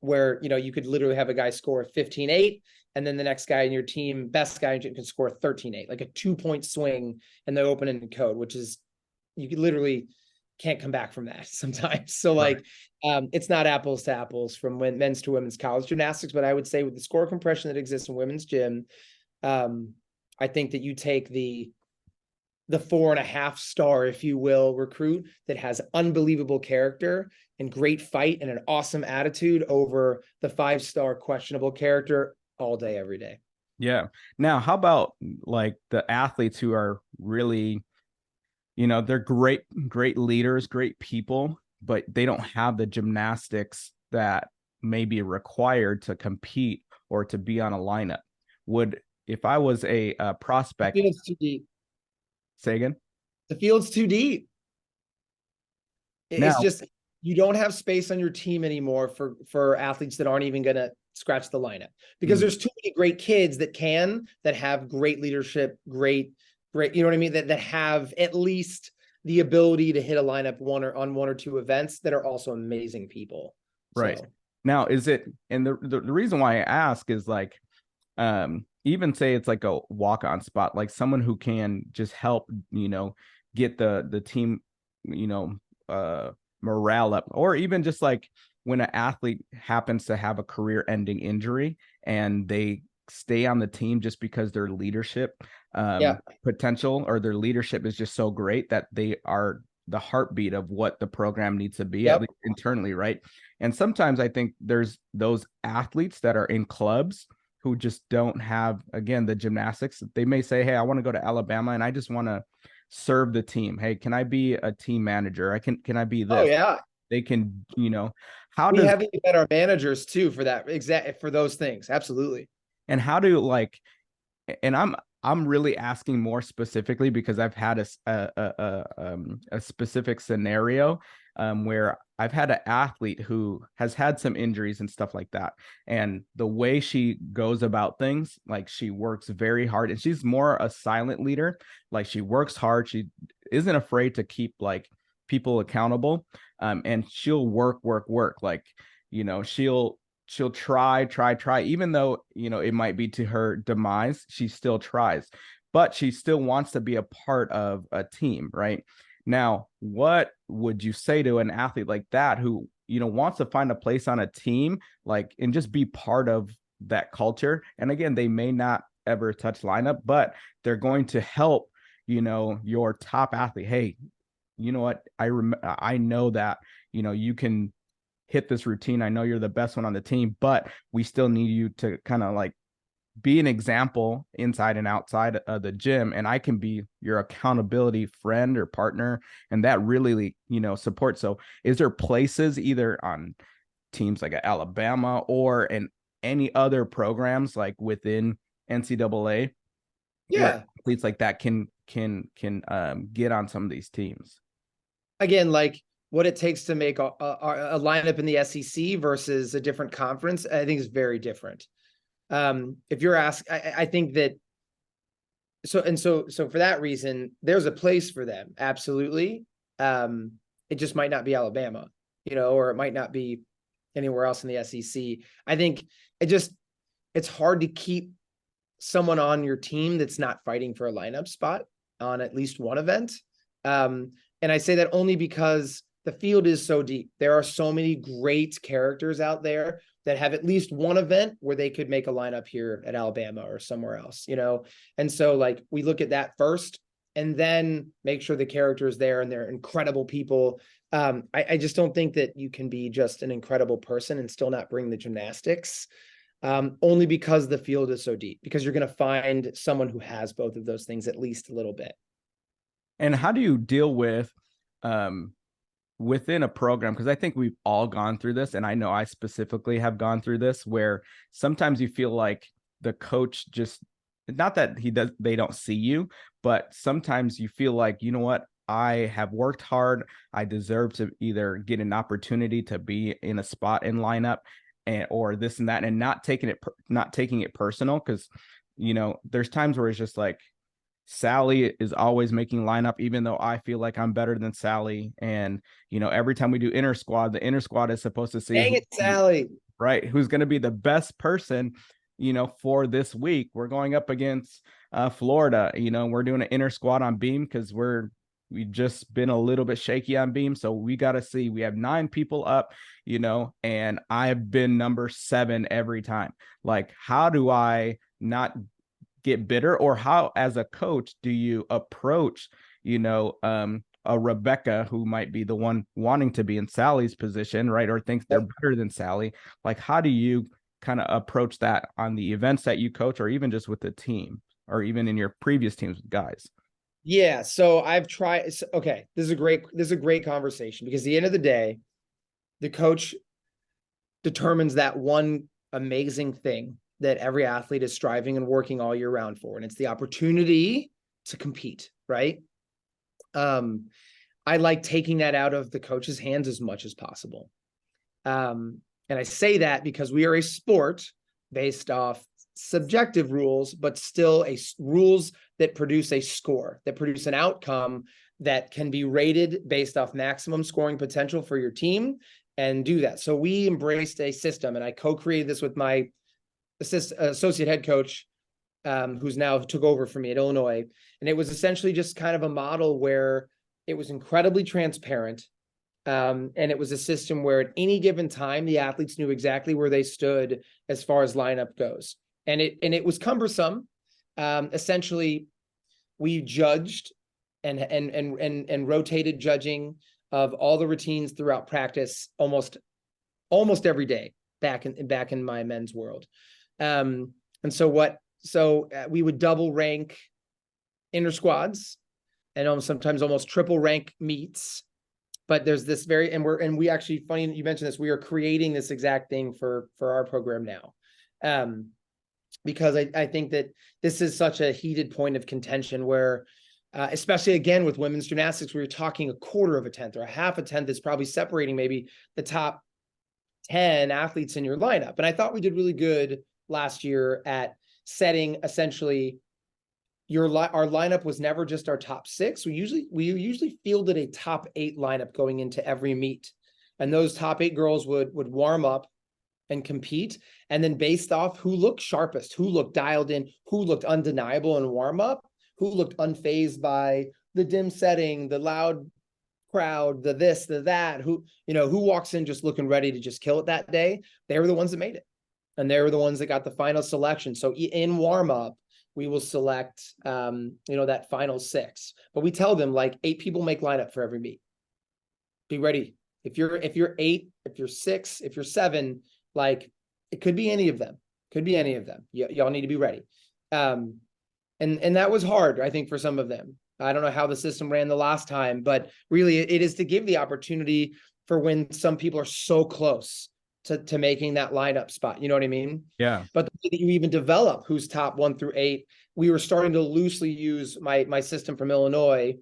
where, you know, you could literally have a guy score 15-8, and then the next guy in your team, best guy in your team, can score 13-8, like a 2-point swing in the open-ended code, which is, you could literally can't come back from that sometimes. So like, it's not apples to apples from men's to women's college gymnastics, but I would say with the score compression that exists in women's gym, I think that you take the 4.5 star, if you will, recruit that has unbelievable character and great fight and an awesome attitude over the 5-star questionable character all day, every day. Yeah. Now, how about like the athletes who are really, you know, they're great leaders, great people, but they don't have the gymnastics that may be required to compete or to be on a lineup? If I was a prospect, The field's too deep. Say again? The field's too deep. It's Now, just, you don't have space on your team anymore for athletes that aren't even going to scratch the lineup, because there's too many great kids that have great leadership, great, you know what I mean? That have at least the ability to hit a lineup on one or two events that are also amazing people. right. So. Now, is it, and the reason why I ask is like, even say it's like a walk-on spot, like someone who can just help, you know, get the team, you know, morale up, or even just like when an athlete happens to have a career-ending injury and they stay on the team just because their leadership potential or their leadership is just so great that they are the heartbeat of what the program needs to be, at least internally, right? And sometimes I think there's those athletes that are in clubs who just don't have, again, the gymnastics. They may say, hey, I want to go to Alabama and I just want to serve the team. Hey, can I be a team manager? Can I be this? Oh yeah. They can, you know, we have to get our managers too for that for those things. Absolutely. And how do, like, and I'm really asking more specifically because I've had a specific scenario where I've had an athlete who has had some injuries and stuff like that. And the way she goes about things, like she works very hard, and she's more a silent leader. Like she works hard. She isn't afraid to keep like people accountable. And she'll work. Like, you know, she'll try, even though, you know, it might be to her demise, she still tries, but she still wants to be a part of a team, right? Now, what would you say to an athlete like that who, you know, wants to find a place on a team, like, and just be part of that culture? And again, they may not ever touch lineup, but they're going to help, you know, your top athlete. Hey, you know what? I know that, you know, you can hit this routine. I know you're the best one on the team, but we still need you to kind of like be an example inside and outside of the gym. And I can be your accountability friend or partner. And that really, you know, support. So is there places either on teams like Alabama or in any other programs like within NCAA where athletes like that can get on some of these teams? Again, like what it takes to make a lineup in the SEC versus a different conference, I think is very different. If you're asked, I think that so for that reason, there's a place for them. Absolutely. It just might not be Alabama, you know, or it might not be anywhere else in the SEC. I think it's hard to keep someone on your team that's not fighting for a lineup spot on at least one event. And I say that only because the field is so deep. There are so many great characters out there that have at least one event where they could make a lineup here at Alabama or somewhere else, you know? And so like we look at that first and then make sure the character is there and they're incredible people. I just don't think that you can be just an incredible person and still not bring the gymnastics, only because the field is so deep, because you're going to find someone who has both of those things at least a little bit. And how do you deal with within a program? Because I think we've all gone through this, and I know I specifically have gone through this, where sometimes you feel like the coach just, not that they don't see you, but sometimes you feel like, you know what, I have worked hard. I deserve to either get an opportunity to be in a spot in lineup or this and that, and not taking it personal. Because, you know, there's times where it's just like, Sally is always making lineup, even though I feel like I'm better than Sally. And, you know, every time we do inter squad, the inter squad is supposed to see, dang it, Sally, right, who's going to be the best person, you know, for this week. We're going up against Florida, you know, we're doing an inter squad on beam because we've just been a little bit shaky on beam. So we got to see, we have 9 people up, you know, and I've been number 7 every time. Like, how do I not get bitter? Or how, as a coach, do you approach, you know, a Rebecca who might be the one wanting to be in Sally's position, right? Or thinks they're better than Sally. Like, how do you kind of approach that on the events that you coach, or even just with the team, or even in your previous teams with guys? Yeah, so I've tried. Okay, this is a great conversation, because at the end of the day, the coach determines that one amazing thing that every athlete is striving and working all year round for, and it's the opportunity to compete, right? I like taking that out of the coach's hands as much as possible. And I say that because we are a sport based off subjective rules, but still rules that produce a score, that produce an outcome that can be rated based off maximum scoring potential for your team, and do that. So we embraced a system, and I co-created this with my associate head coach, who's now took over for me at Illinois. And it was essentially just kind of a model where it was incredibly transparent. And it was a system where at any given time, the athletes knew exactly where they stood as far as lineup goes. And it was cumbersome. Essentially, we judged and rotated judging of all the routines throughout practice almost every day back in my men's world. And so we would double rank inter squads and sometimes almost triple rank meets. But there's this and we actually, funny you mentioned this, we are creating this exact thing for our program now. Because I think that this is such a heated point of contention where, especially again with women's gymnastics, we were talking 1/4 of a tenth or a half a tenth is probably separating maybe the top 10 athletes in your lineup. And I thought we did really good last year at setting essentially our lineup was never just our top 6. We usually fielded a top 8 lineup going into every meet. And those top 8 girls would warm up and compete. And then based off who looked sharpest, who looked dialed in, who looked undeniable in warm up, who looked unfazed by the dim setting, the loud crowd, the this, the that, who walks in just looking ready to just kill it that day, they were the ones that made it. And they were the ones that got the final selection. So in warm up, we will select, that final 6, but we tell them like 8 people make lineup for every meet. Be ready. If you're 8, if you're 6, if you're 7, like it could be any of them. Y'all need to be ready. And that was hard, I think, for some of them. I don't know how the system ran the last time, but really it is to give the opportunity for when some people are so close to making that lineup spot. You know what I mean? Yeah. But the way that you even develop who's top 1 through 8, we were starting to loosely use my system from Illinois,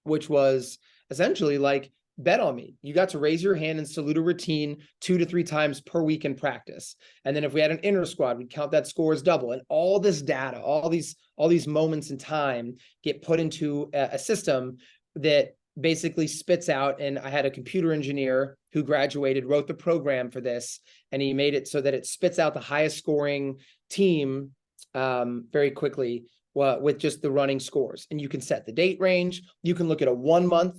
which was essentially like, bet on me. You got to raise your hand and salute a routine 2 to 3 times per week in practice. And then if we had an inter squad, we'd count that score as double. And all this data, all these moments in time get put into a system that basically spits out. And I had a computer engineer who graduated, wrote the program for this, and he made it so that it spits out the highest scoring team very quickly with just the running scores. And you can set the date range. You can look at a 1 month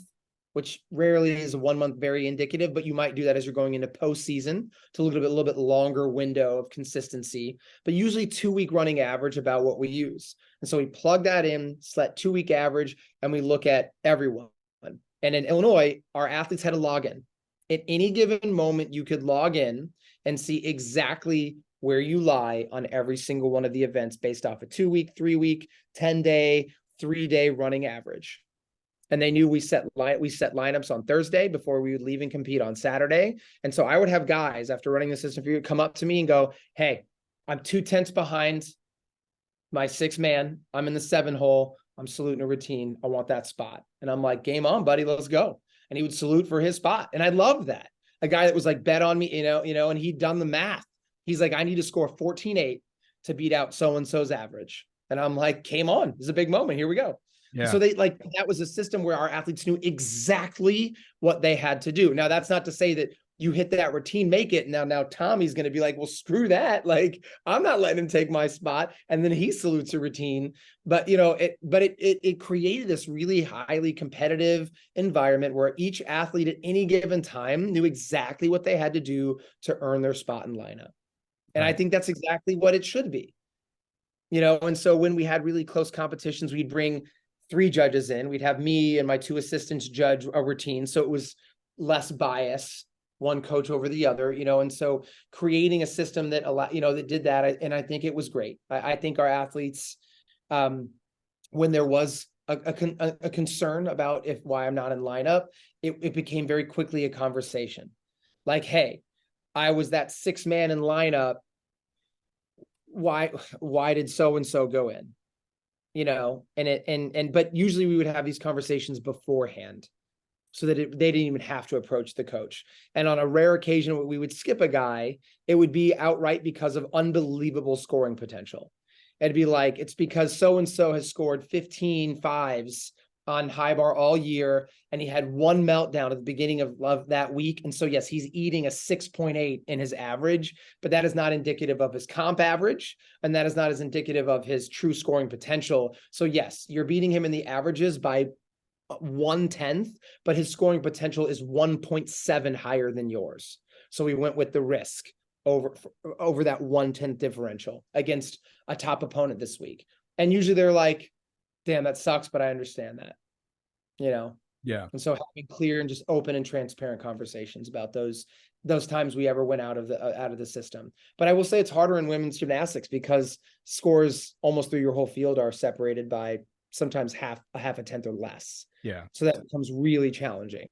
which rarely is a 1 month very indicative, but you might do that as you're going into postseason to look at a little bit longer window of consistency, but usually 2-week running average about what we use. And so we plug that in, set 2-week average, and we look at everyone. And in Illinois, our athletes had a login. At any given moment, you could log in and see exactly where you lie on every single one of the events based off a 2-week, 3-week, 10-day, 3-day running average. And they knew we set lineups on Thursday before we would leave and compete on Saturday. And so I would have guys, after running the system for you, come up to me and go, hey, I'm 2/10 behind my 6-man. I'm in the 7 hole. I'm saluting a routine. I want that spot. And I'm like, game on, buddy, let's go. And he would salute for his spot. And I loved that. A guy that was like, bet on me, and he'd done the math. He's like, I need to score 14.8 to beat out so-and-so's average. And I'm like, game on. This is a big moment. Here we go. Yeah. So that was a system where our athletes knew exactly what they had to do. Now, that's not to say that you hit that routine, make it. Now Tommy's going to be like, well, screw that. Like, I'm not letting him take my spot. And then he salutes a routine. But, it created this really highly competitive environment where each athlete at any given time knew exactly what they had to do to earn their spot in lineup. And I think that's exactly what it should be. And so when we had really close competitions, we'd bring 3 judges in. We'd have me and my 2 assistants judge a routine. So it was less bias, one coach over the other, and so creating a system that that did that. And I think it was great. I think our athletes, when there was a concern about why I'm not in lineup, it became very quickly a conversation. Like, hey, I was that 6-man in lineup. Why did so-and-so go in? But usually we would have these conversations beforehand so that they didn't even have to approach the coach. And on a rare occasion, when we would skip a guy, it would be outright because of unbelievable scoring potential. It'd be like, it's because so-and-so has scored 15 5s on high bar all year, and he had one meltdown at the beginning of that week. And so, yes, he's eating a 6.8 in his average, but that is not indicative of his comp average, and that is not as indicative of his true scoring potential. So yes, you're beating him in the averages by 1/10, but his scoring potential is 1.7 higher than yours. So we went with the risk over that 1/10 differential against a top opponent this week. And usually they're like, damn, that sucks, but I understand that, Yeah. And so having clear and just open and transparent conversations about those times we ever went out of the system. But I will say it's harder in women's gymnastics because scores almost through your whole field are separated by sometimes half a tenth or less. Yeah. So that becomes really challenging.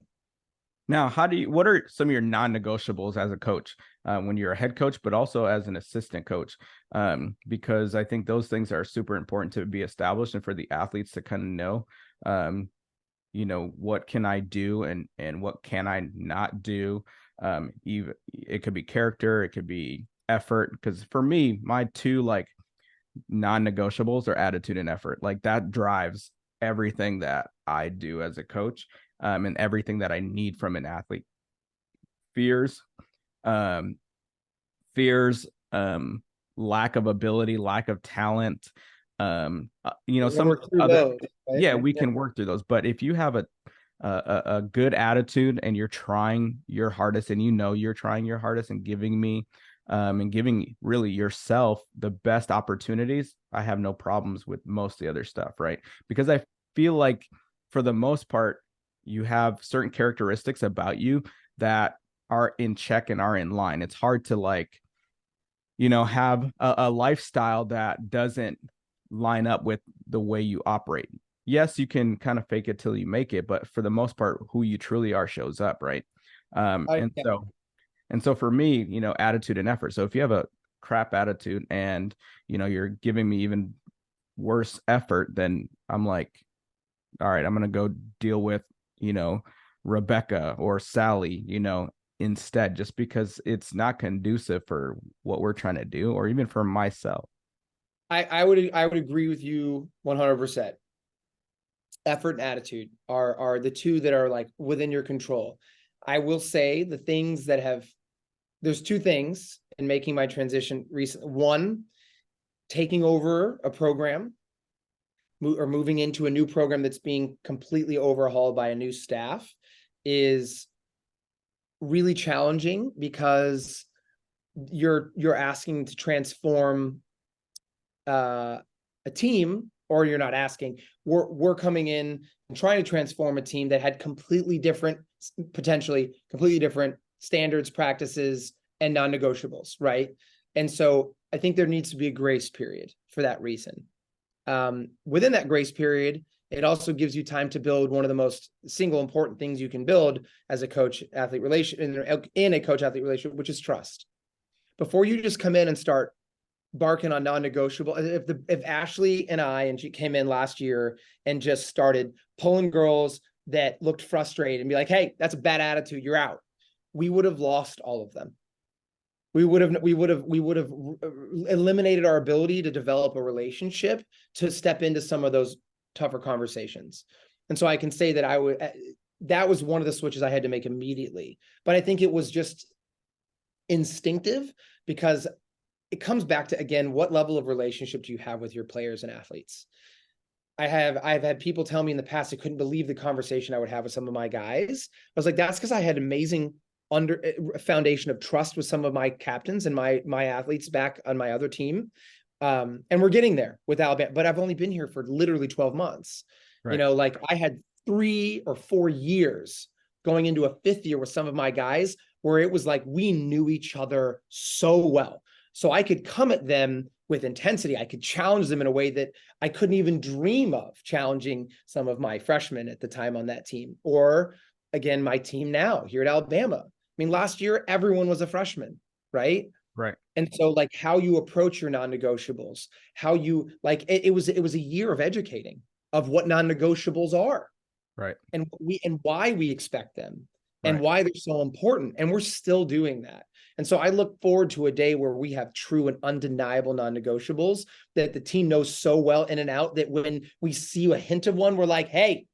Now, what are some of your non-negotiables as a coach when you're a head coach, but also as an assistant coach? Because I think those things are super important to be established and for the athletes to kind of know, what can I do and what can I not do? Even it could be character, it could be effort. Because for me, my 2 non-negotiables are attitude and effort. Like that drives everything that I do as a coach. And everything that I need from an athlete. Fears, lack of ability, lack of talent. Some other, right? Yeah, we can work through those. But if you have a good attitude and you're trying your hardest, and you're trying your hardest and giving me, and giving really yourself the best opportunities, I have no problems with most of the other stuff, right? Because I feel like for the most part, you have certain characteristics about you that are in check and are in line. It's hard to have a lifestyle that doesn't line up with the way you operate. Yes, you can kind of fake it till you make it, but for the most part, who you truly are shows up, right? And so for me, attitude and effort. So if you have a crap attitude and you're giving me even worse effort, then I'm like, all right, I'm gonna go deal with Rebecca or Sally, instead, just because it's not conducive for what we're trying to do, or even for myself. I would agree with you 100%. Effort and attitude are the 2 that are like within your control. I will say there's 2 things in making my transition recent. One, taking over a program moving into a new program that's being completely overhauled by a new staff is really challenging, because you're asking to transform a team, or you're not asking. We're coming in and trying to transform a team that had potentially completely different standards, practices, and non-negotiables, right? And so I think there needs to be a grace period for that reason. Within that grace period, it also gives you time to build one of the most single important things you can build as a coach-athlete relation, in a coach-athlete relationship, which is trust. Before you just come in and start barking on non-negotiable, if Ashley and she came in last year and just started pulling girls that looked frustrated and be like, hey, that's a bad attitude, you're out, we would have lost all of them. We would have eliminated our ability to develop a relationship, to step into some of those tougher conversations. And so I can say that that was one of the switches I had to make immediately. But I think it was just instinctive, because it comes back to, again, what level of relationship do you have with your players and athletes? I've had people tell me in the past, I couldn't believe the conversation I would have with some of my guys. I was like, that's because I had amazing foundation of trust with some of my captains and my athletes back on my other team. And we're getting there with Alabama, but I've only been here for literally 12 months. Right. Like I had 3 or 4 years going into a 5th year with some of my guys, where it was like we knew each other so well. So I could come at them with intensity. I could challenge them in a way that I couldn't even dream of challenging some of my freshmen at the time on that team. Or again, my team now here at Alabama. I mean, last year, everyone was a freshman, right? Right. And so like how you approach your non-negotiables, how you like, it was a year of educating of what non-negotiables are. Right. And why we expect them, and why they're so important. And we're still doing that. And so I look forward to a day where we have true and undeniable non-negotiables that the team knows so well in and out, that when we see a hint of one, we're like, hey,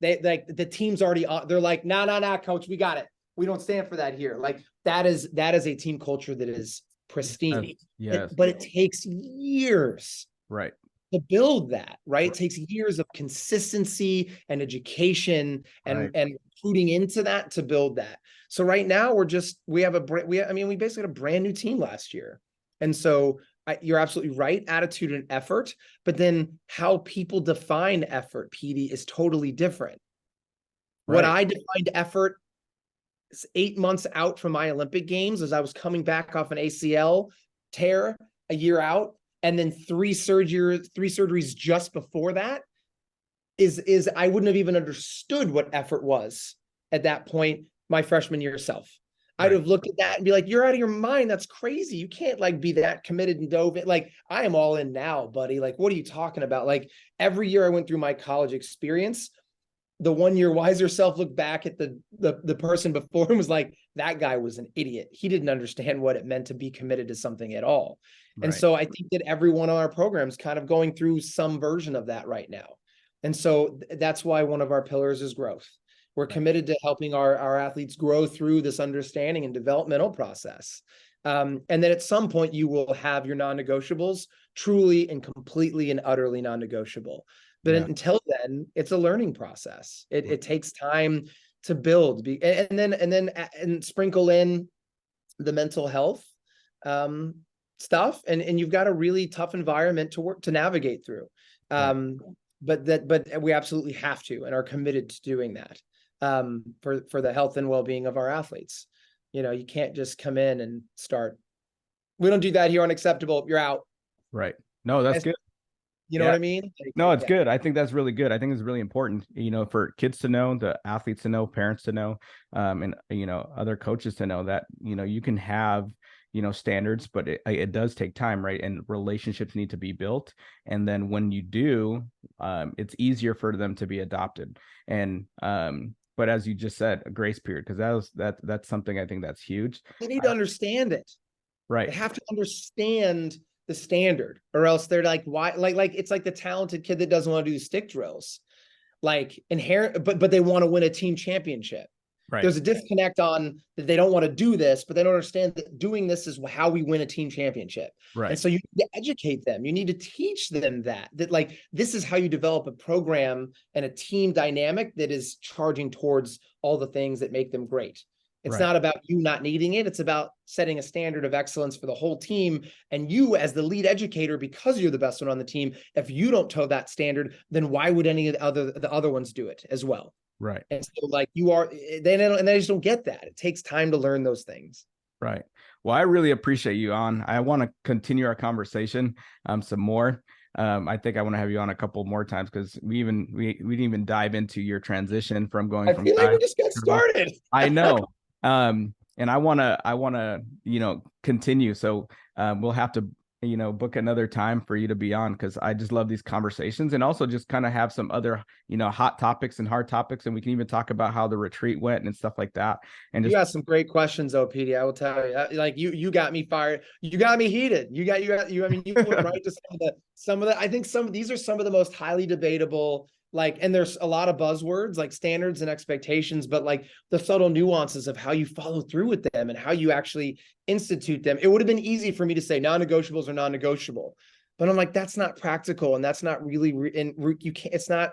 the team's already on. They're like, nah, coach, we got it. We don't stand for that here. Like that is a team culture that is pristine. Yes. But it takes years. Right. To build that, right? It takes years of consistency and education and recruiting into that to build that. So right now we basically had a brand new team last year. And so you're absolutely right, attitude and effort, but then how people define effort, PD, is totally different. Right. What I defined effort 8 months out from my Olympic Games, as I was coming back off an ACL tear a year out, and then 3 surgeries just before that, is I wouldn't have even understood what effort was at that point, my freshman year self. Right. I'd have looked at that and be like, you're out of your mind. That's crazy. You can't like be that committed and dove in. Like, I am all in now, buddy. Like, what are you talking about? Like every year I went through my college experience, the 1 year wiser self looked back at the person before and was like, that guy was an idiot. He didn't understand what it meant to be committed to something at all. Right. And so I think that every one of our programs kind of going through some version of that right now. And so that's why one of our pillars is growth. We're committed to helping our athletes grow through this understanding and developmental process. And then at some point you will have your non-negotiables truly and completely and utterly non-negotiable. But until then, it's a learning process. It takes time to build, and sprinkle in the mental health stuff, and you've got a really tough environment to navigate through. But we absolutely have to, and are committed to doing that for the health and well-being of our athletes. You can't just come in and start. We don't do that here. Unacceptable. You're out. Right. No, that's good. You know what I mean? No, it's good. I think that's really good. I think it's really important, for kids to know, the athletes to know, parents to know, and, other coaches to know that, you can have, standards, but it does take time, right? And relationships need to be built. And then when you do, it's easier for them to be adopted. And, but as you just said, a grace period, because that's something I think that's huge. They need to understand it. Right. They have to understand the standard, or else they're like, why? Like it's like the talented kid that doesn't want to do stick drills, like inherent, but they want to win a team championship. Right. There's a disconnect on that they don't want to do this, but they don't understand that doing this is how we win a team championship. Right. And so you need to educate them. You need to teach them that like this is how you develop a program and a team dynamic that is charging towards all the things that make them great. It's not about you not needing it. It's about setting a standard of excellence for the whole team. And you, as the lead educator, because you're the best one on the team, if you don't toe that standard, then why would any of the other ones do it as well? Right. And so like you are, and they just don't get that. It takes time to learn those things. Right. Well, I really appreciate you on. I want to continue our conversation some more. I think I want to have you on a couple more times because we didn't even dive into your transition from going I from feel like we just got started. I know. And I want to, continue. So we'll have to, book another time for you to be on because I just love these conversations and also just kind of have some other, hot topics and hard topics. And we can even talk about how the retreat went and stuff like that. And you got some great questions, though, PD. I will tell you, like you got me fired. You got me heated. You. I mean, you went right to some of the. I think these are some of the most highly debatable. Like, and there's a lot of buzzwords like standards and expectations, but like the subtle nuances of how you follow through with them and how you actually institute them. It would have been easy for me to say non-negotiables are non-negotiable, but I'm like, that's not practical. And that's not really, you can't,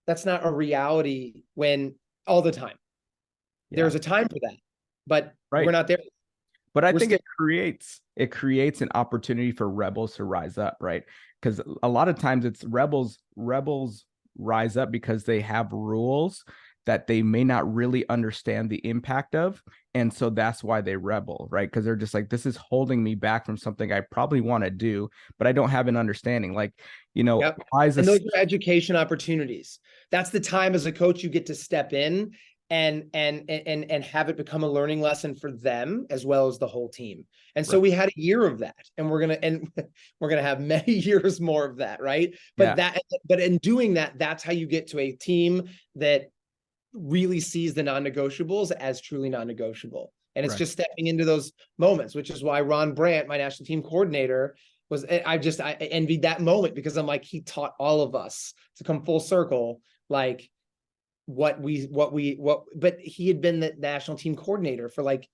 that's not a reality when all the time. There's a time for that, but we're not there. But I think it creates an opportunity for rebels to rise up, right? Because a lot of times it's rebels rise up because they have rules that they may not really understand the impact of. And so that's why they rebel, right? Because they're just like, this is holding me back from something I probably want to do, but I don't have an understanding. Like, and those are education opportunities. That's the time as a coach you get to step in and have it become a learning lesson for them as well as the whole team. And so we had a year of that, and we're gonna have many years more of that, right? But but in doing that, that's how you get to a team that really sees the non-negotiables as truly non-negotiable. And it's just stepping into those moments, which is why Ron Brandt, my national team coordinator, I envied that moment because I'm like, he taught all of us to come full circle, like but he had been the national team coordinator for like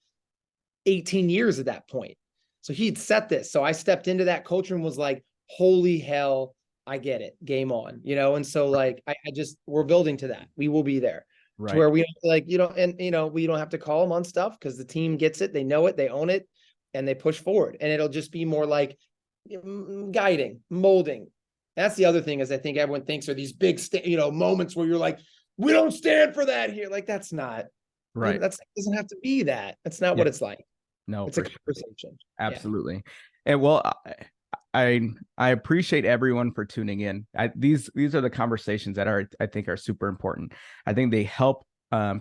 18 years at that point. So he'd set this. So I stepped into that culture and was like, holy hell, I get it. Game on, And so like, we're building to that. We will be there to where we like, we don't have to call them on stuff because the team gets it. They know it, they own it, and they push forward. And it'll just be more like guiding, molding. That's the other thing is I think everyone thinks are these big, moments where you're like, we don't stand for that here. Like, that's not right. That doesn't have to be that. That's not what it's like. No, it's a conversation. Absolutely. Yeah. And well, I appreciate everyone for tuning in. These are the conversations that I think are super important. I think they help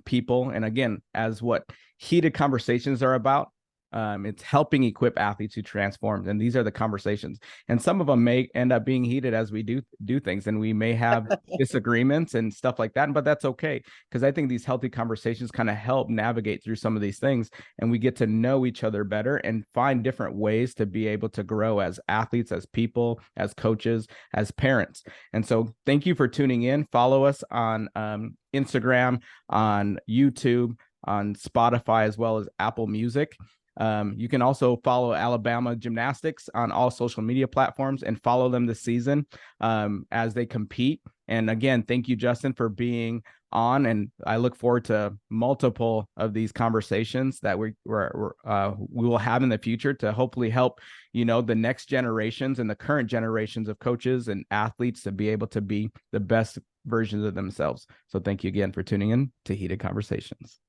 people. And again, as what heated conversations are about, it's helping equip athletes who transform. And these are the conversations. And some of them may end up being heated as we do things. And we may have disagreements and stuff like that. But that's okay. Because I think these healthy conversations kind of help navigate through some of these things. And we get to know each other better and find different ways to be able to grow as athletes, as people, as coaches, as parents. And so thank you for tuning in. Follow us on Instagram, on YouTube, on Spotify, as well as Apple Music. You can also follow Alabama Gymnastics on all social media platforms and follow them this season as they compete. And again, thank you, Justin, for being on. And I look forward to multiple of these conversations that we will have in the future to hopefully help, the next generations and the current generations of coaches and athletes to be able to be the best versions of themselves. So thank you again for tuning in to Heated Conversations.